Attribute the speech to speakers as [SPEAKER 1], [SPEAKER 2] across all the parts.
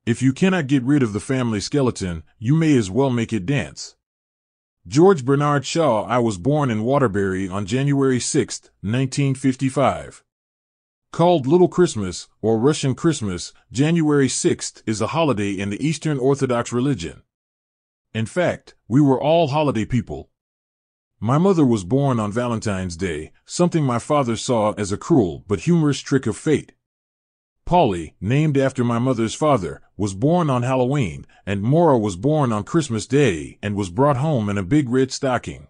[SPEAKER 1] If you cannot get rid of the family skeleton, you may as well make it dance. George Bernard Shaw. I was born in Waterbury on January 6, 1955. Called Little Christmas, or Russian Christmas, January 6th is a holiday in the Eastern Orthodox religion. In fact, we were all holiday people. My mother was born on Valentine's Day, something my father saw as a cruel but humorous trick of fate. Polly, named after my mother's father, was born on Halloween, and Maura was born on Christmas Day and was brought home in a big red stocking.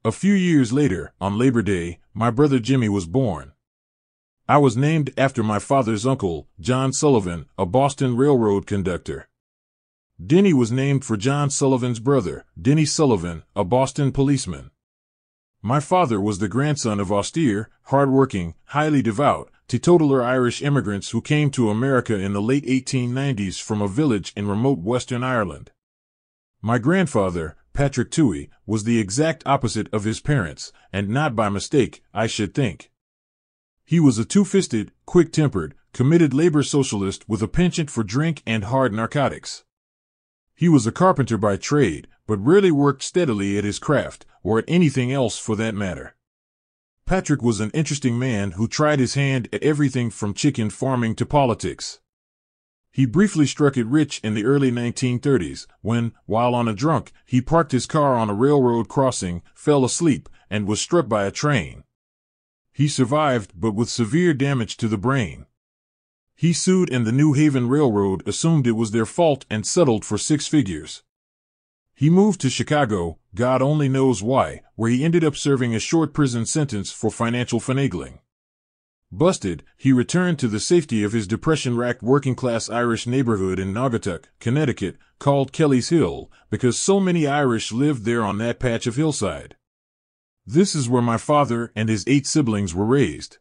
[SPEAKER 1] A few years later, on Labor Day, my brother Jimmy was born. I was named after my father's uncle, John Sullivan, a Boston Railroad conductor. Denny was named for John Sullivan's brother, Denny Sullivan, a Boston policeman. My father was the grandson of austere, hard-working, highly devout, teetotaler Irish immigrants who came to America in the late 1890s from a village in remote Western Ireland. My grandfather, Patrick Touhy, was the exact opposite of his parents, and not by mistake, I should think. He was a two-fisted, quick-tempered, committed labor socialist with a penchant for drink and hard narcotics. He was a carpenter by trade, but rarely worked steadily at his craft, or at anything else for that matter. Patrick was an interesting man who tried his hand at everything from chicken farming to politics. He briefly struck it rich in the early 1930s, when, while on a drunk, he parked his car on a railroad crossing, fell asleep, and was struck by a train. He survived, but with severe damage to the brain. He sued, and the New Haven Railroad assumed it was their fault and settled for 6 figures. He moved to Chicago, God only knows why, where he ended up serving a short prison sentence for financial finagling. Busted, he returned to the safety of his depression-racked working-class Irish neighborhood in Naugatuck, Connecticut, called Kelly's Hill, because so many Irish lived there on that patch of hillside. This is where my father and his 8 siblings were raised.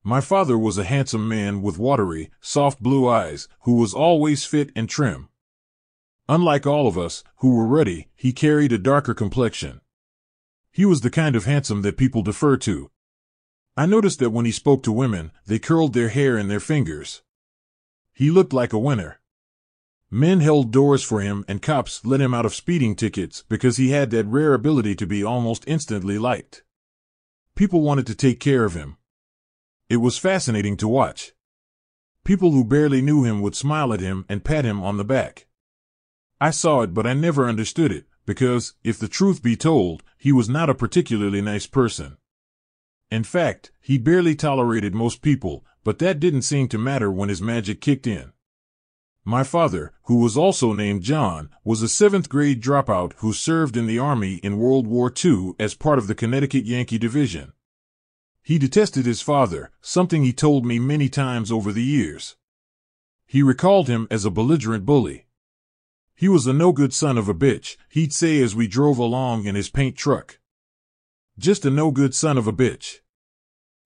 [SPEAKER 1] My father was a handsome man with watery, soft blue eyes, who was always fit and trim. Unlike all of us, who were ruddy, he carried a darker complexion. He was the kind of handsome that people defer to. I noticed that when he spoke to women, they curled their hair in their fingers. He looked like a winner. Men held doors for him and cops let him out of speeding tickets because he had that rare ability to be almost instantly liked. People wanted to take care of him. It was fascinating to watch. People who barely knew him would smile at him and pat him on the back. I saw it, but I never understood it, because, if the truth be told, he was not a particularly nice person. In fact, he barely tolerated most people, but that didn't seem to matter when his magic kicked in. My father, who was also named John, was a 7th grade dropout who served in the Army in World War II as part of the Connecticut Yankee Division. He detested his father, something he told me many times over the years. He recalled him as a belligerent bully. He was a no-good son of a bitch, he'd say as we drove along in his paint truck. Just a no-good son of a bitch.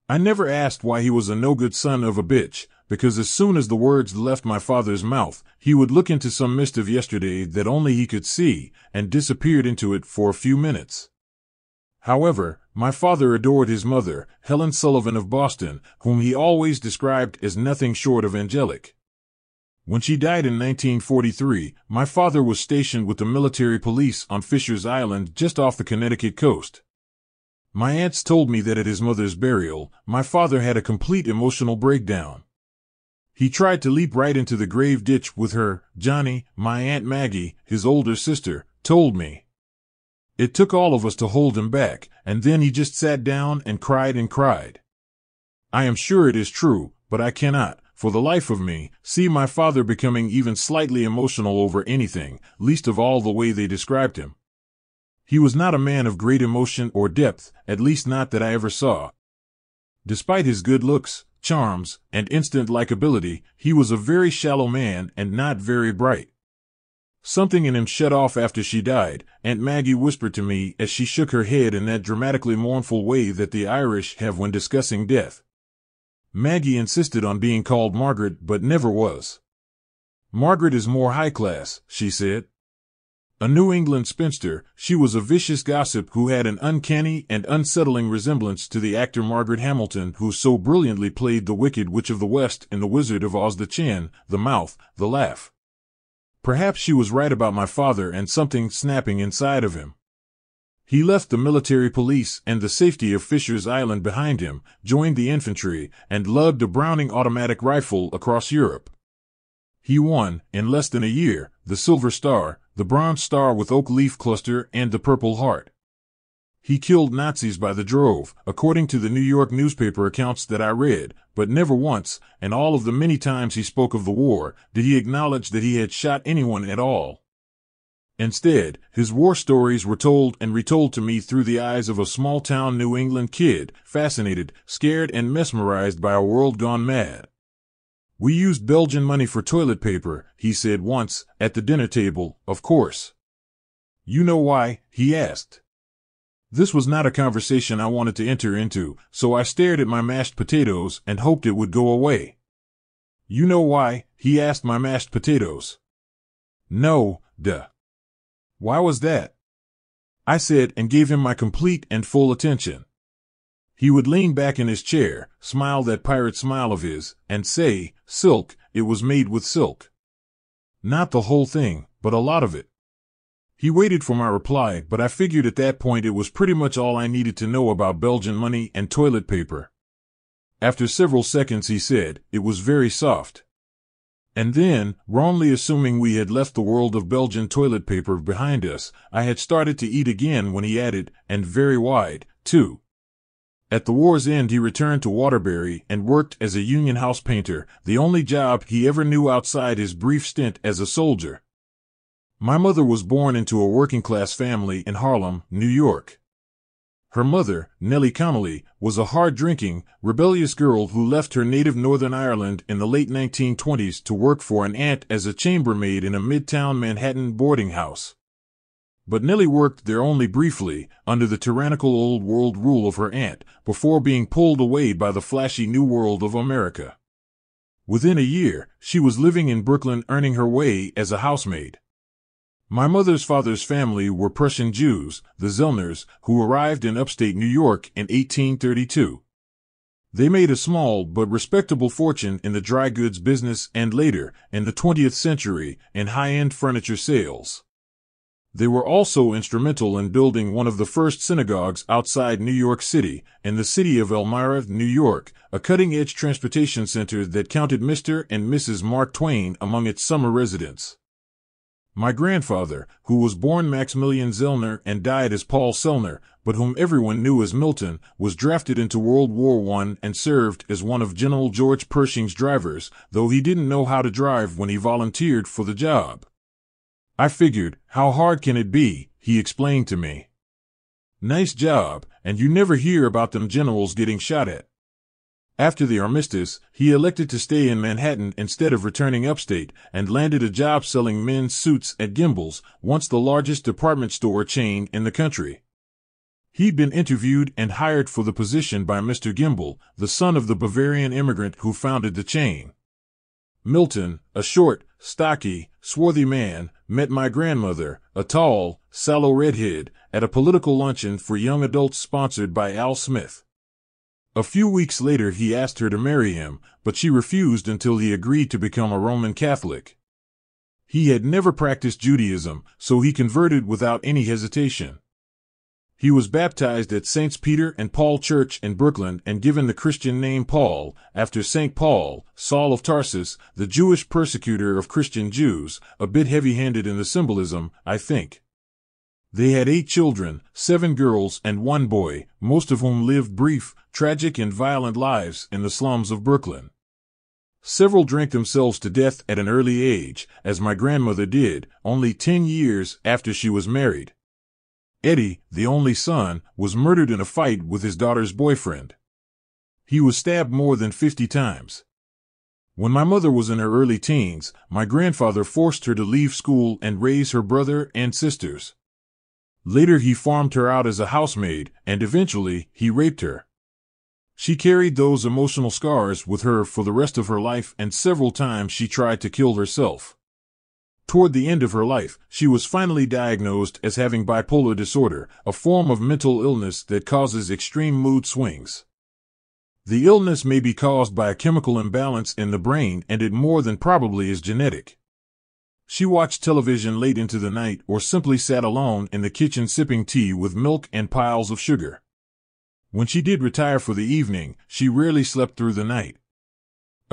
[SPEAKER 1] I never asked why he was a no-good son of a bitch, because as soon as the words left my father's mouth, he would look into some mist of yesterday that only he could see, and disappeared into it for a few minutes. However, my father adored his mother, Helen Sullivan of Boston, whom he always described as nothing short of angelic. When she died in 1943, my father was stationed with the military police on Fisher's Island just off the Connecticut coast. My aunts told me that at his mother's burial, my father had a complete emotional breakdown. He tried to leap right into the grave ditch with her. Johnny, my Aunt Maggie, his older sister, told me. It took all of us to hold him back, and then he just sat down and cried and cried. I am sure it is true, but I cannot, for the life of me, see my father becoming even slightly emotional over anything, least of all the way they described him. He was not a man of great emotion or depth, at least not that I ever saw. Despite his good looks, charms, and instant likability, he was a very shallow man and not very bright. Something in him shut off after she died, Aunt Maggie whispered to me as she shook her head in that dramatically mournful way that the Irish have when discussing death. Maggie insisted on being called Margaret but never was. Margaret is more high class, she said. A New England spinster, she was a vicious gossip who had an uncanny and unsettling resemblance to the actor Margaret Hamilton, who so brilliantly played the Wicked Witch of the West in The Wizard of Oz. The chin, the mouth, the laugh. Perhaps she was right about my father and something snapping inside of him. He left the military police and the safety of Fisher's Island behind him, joined the infantry, and lugged a Browning automatic rifle across Europe. He won, in less than a year, the Silver Star, the Bronze Star with Oak Leaf Cluster, and the Purple Heart. He killed Nazis by the drove, according to the New York newspaper accounts that I read, but never once, and all of the many times he spoke of the war, did he acknowledge that he had shot anyone at all. Instead, his war stories were told and retold to me through the eyes of a small-town New England kid, fascinated, scared, and mesmerized by a world gone mad. "We used Belgian money for toilet paper," he said once, at the dinner table, of course. "You know why?" he asked. This was not a conversation I wanted to enter into, so I stared at my mashed potatoes and hoped it would go away. "You know why?" he asked my mashed potatoes. "No, duh." "Why was that?" I said, and gave him my complete and full attention. He would lean back in his chair, smile that pirate smile of his, and say, "Silk, it was made with silk." Not the whole thing, but a lot of it. He waited for my reply, but I figured at that point it was pretty much all I needed to know about Belgian money and toilet paper. After several seconds he said, "It was very soft." And then, wrongly assuming we had left the world of Belgian toilet paper behind us, I had started to eat again when he added, "And very wide, too." At the war's end he returned to Waterbury and worked as a union house painter, the only job he ever knew outside his brief stint as a soldier. My mother was born into a working-class family in Harlem, New York. Her mother, Nellie Connolly, was a hard-drinking, rebellious girl who left her native Northern Ireland in the late 1920s to work for an aunt as a chambermaid in a midtown Manhattan boarding house. But Nellie worked there only briefly, under the tyrannical old world rule of her aunt, before being pulled away by the flashy new world of America. Within a year, she was living in Brooklyn earning her way as a housemaid. My mother's father's family were Prussian Jews, the Zellners, who arrived in upstate New York in 1832. They made a small but respectable fortune in the dry goods business and later, in the 20th century, in high-end furniture sales. They were also instrumental in building one of the first synagogues outside New York City, in the city of Elmira, New York, a cutting-edge transportation center that counted Mr. and Mrs. Mark Twain among its summer residents. My grandfather, who was born Maximilian Zellner and died as Paul Sellner, but whom everyone knew as Milton, was drafted into World War I and served as one of General George Pershing's drivers, though he didn't know how to drive when he volunteered for the job. I figured, how hard can it be, he explained to me. Nice job, and you never hear about them generals getting shot at. After the armistice, he elected to stay in Manhattan instead of returning upstate, and landed a job selling men's suits at Gimbel's, once the largest department store chain in the country. He'd been interviewed and hired for the position by Mr. Gimbel, the son of the Bavarian immigrant who founded the chain. Milton, a short, stocky, swarthy man, met my grandmother, a tall, sallow redhead, at a political luncheon for young adults sponsored by Al Smith. A few weeks later he asked her to marry him, but she refused until he agreed to become a Roman Catholic. He had never practiced Judaism, so he converted without any hesitation. He was baptized at Saints Peter and Paul Church in Brooklyn and given the Christian name Paul, after St. Paul, Saul of Tarsus, the Jewish persecutor of Christian Jews, a bit heavy-handed in the symbolism, I think. They had 8 children, 7 girls and 1 boy, most of whom lived brief, tragic and violent lives in the slums of Brooklyn. Several drank themselves to death at an early age, as my grandmother did, only 10 years after she was married. Eddie, the only son, was murdered in a fight with his daughter's boyfriend. He was stabbed more than 50 times. When my mother was in her early teens, my grandfather forced her to leave school and raise her brother and sisters. Later he farmed her out as a housemaid, and eventually he raped her. She carried those emotional scars with her for the rest of her life, and several times she tried to kill herself. Toward the end of her life, she was finally diagnosed as having bipolar disorder, a form of mental illness that causes extreme mood swings. The illness may be caused by a chemical imbalance in the brain, and it more than probably is genetic. She watched television late into the night or simply sat alone in the kitchen sipping tea with milk and piles of sugar. When she did retire for the evening, she rarely slept through the night.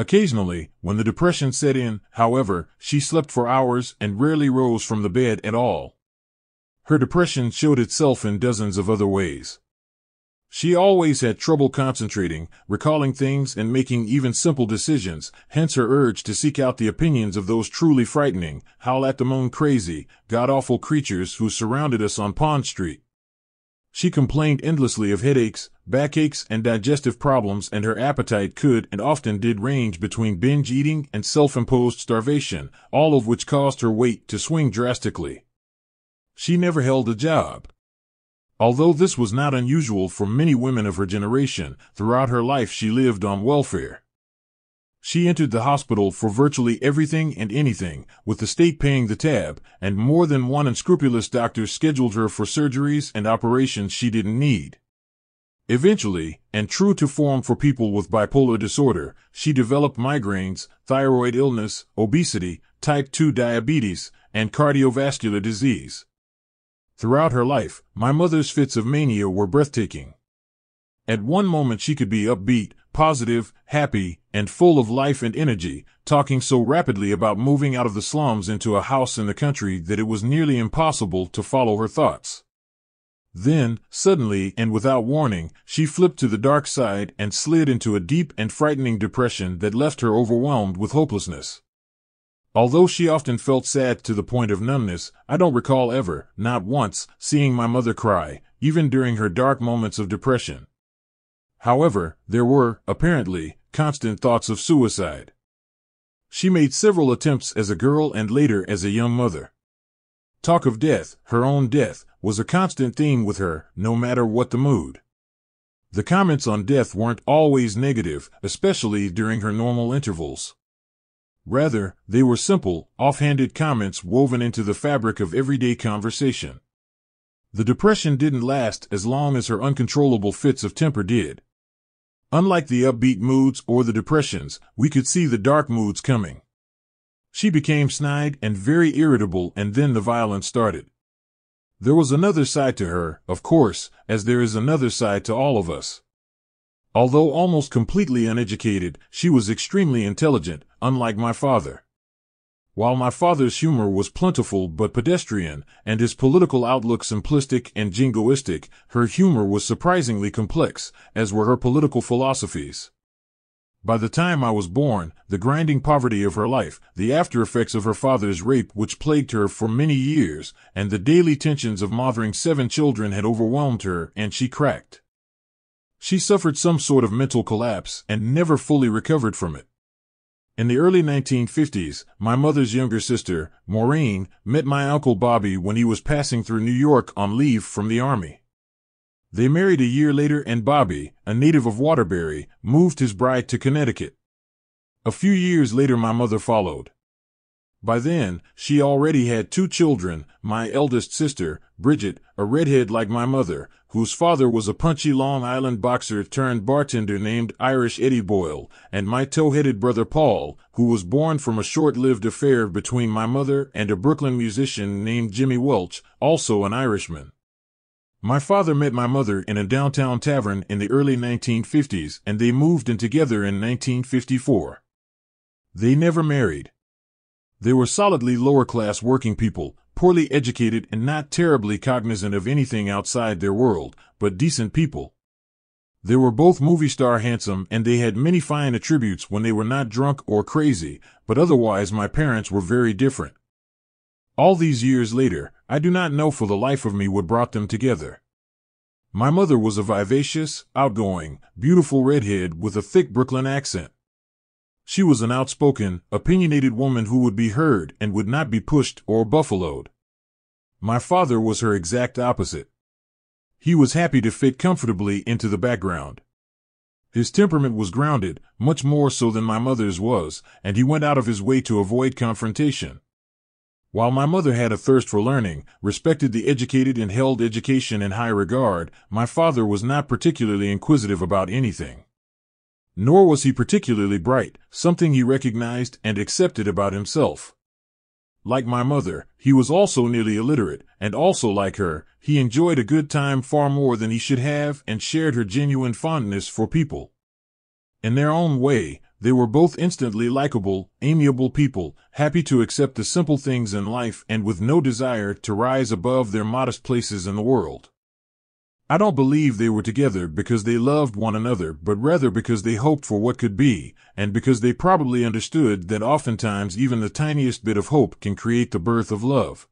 [SPEAKER 1] Occasionally, when the depression set in, however, she slept for hours and rarely rose from the bed at all. Her depression showed itself in dozens of other ways. She always had trouble concentrating, recalling things, and making even simple decisions, hence her urge to seek out the opinions of those truly frightening, howl-at-the-moon crazy, god-awful creatures who surrounded us on Pond Street. She complained endlessly of headaches, backaches, and digestive problems, and her appetite could and often did range between binge eating and self-imposed starvation, all of which caused her weight to swing drastically. She never held a job. Although this was not unusual for many women of her generation, throughout her life she lived on welfare. She entered the hospital for virtually everything and anything, with the state paying the tab, and more than one unscrupulous doctor scheduled her for surgeries and operations she didn't need. Eventually, and true to form for people with bipolar disorder, she developed migraines, thyroid illness, obesity, type 2 diabetes, and cardiovascular disease. Throughout her life, my mother's fits of mania were breathtaking. At one moment she could be upbeat, positive, happy, and full of life and energy, talking so rapidly about moving out of the slums into a house in the country that it was nearly impossible to follow her thoughts. Then, suddenly and without warning, she flipped to the dark side and slid into a deep and frightening depression that left her overwhelmed with hopelessness. Although she often felt sad to the point of numbness, I don't recall ever, not once, seeing my mother cry, even during her dark moments of depression. However, there were, apparently, constant thoughts of suicide. She made several attempts as a girl and later as a young mother. Talk of death, her own death, was a constant theme with her, no matter what the mood. The comments on death weren't always negative, especially during her normal intervals. Rather, they were simple, offhanded comments woven into the fabric of everyday conversation. The depression didn't last as long as her uncontrollable fits of temper did. Unlike the upbeat moods or the depressions, we could see the dark moods coming. She became snide and very irritable, and then the violence started. There was another side to her, of course, as there is another side to all of us. Although almost completely uneducated, she was extremely intelligent, unlike my father. While my father's humor was plentiful but pedestrian, and his political outlook simplistic and jingoistic, her humor was surprisingly complex, as were her political philosophies. By the time I was born, the grinding poverty of her life, the after-effects of her father's rape which plagued her for many years, and the daily tensions of mothering 7 children had overwhelmed her, and she cracked. She suffered some sort of mental collapse and never fully recovered from it. In the early 1950s, my mother's younger sister, Maureen, met my Uncle Bobby when he was passing through New York on leave from the Army. They married a year later, and Bobby, a native of Waterbury, moved his bride to Connecticut. A few years later my mother followed. By then, she already had 2 children, my eldest sister, Bridget, a redhead like my mother, whose father was a punchy Long Island boxer turned bartender named Irish Eddie Boyle, and my tow-headed brother Paul, who was born from a short-lived affair between my mother and a Brooklyn musician named Jimmy Welch, also an Irishman. My father met my mother in a downtown tavern in the early 1950s, and they moved in together in 1954. They never married. They were solidly lower-class working people, poorly educated and not terribly cognizant of anything outside their world, but decent people. They were both movie star handsome, and they had many fine attributes when they were not drunk or crazy, but otherwise my parents were very different. All these years later, I do not know for the life of me what brought them together. My mother was a vivacious, outgoing, beautiful redhead with a thick Brooklyn accent. She was an outspoken, opinionated woman who would be heard and would not be pushed or buffaloed. My father was her exact opposite. He was happy to fit comfortably into the background. His temperament was grounded, much more so than my mother's was, and he went out of his way to avoid confrontation. While my mother had a thirst for learning, respected the educated and held education in high regard, my father was not particularly inquisitive about anything. Nor was he particularly bright, something he recognized and accepted about himself. Like my mother, he was also nearly illiterate, and also like her, he enjoyed a good time far more than he should have and shared her genuine fondness for people. In their own way, they were both instantly likable, amiable people, happy to accept the simple things in life and with no desire to rise above their modest places in the world. I don't believe they were together because they loved one another, but rather because they hoped for what could be, and because they probably understood that oftentimes even the tiniest bit of hope can create the birth of love.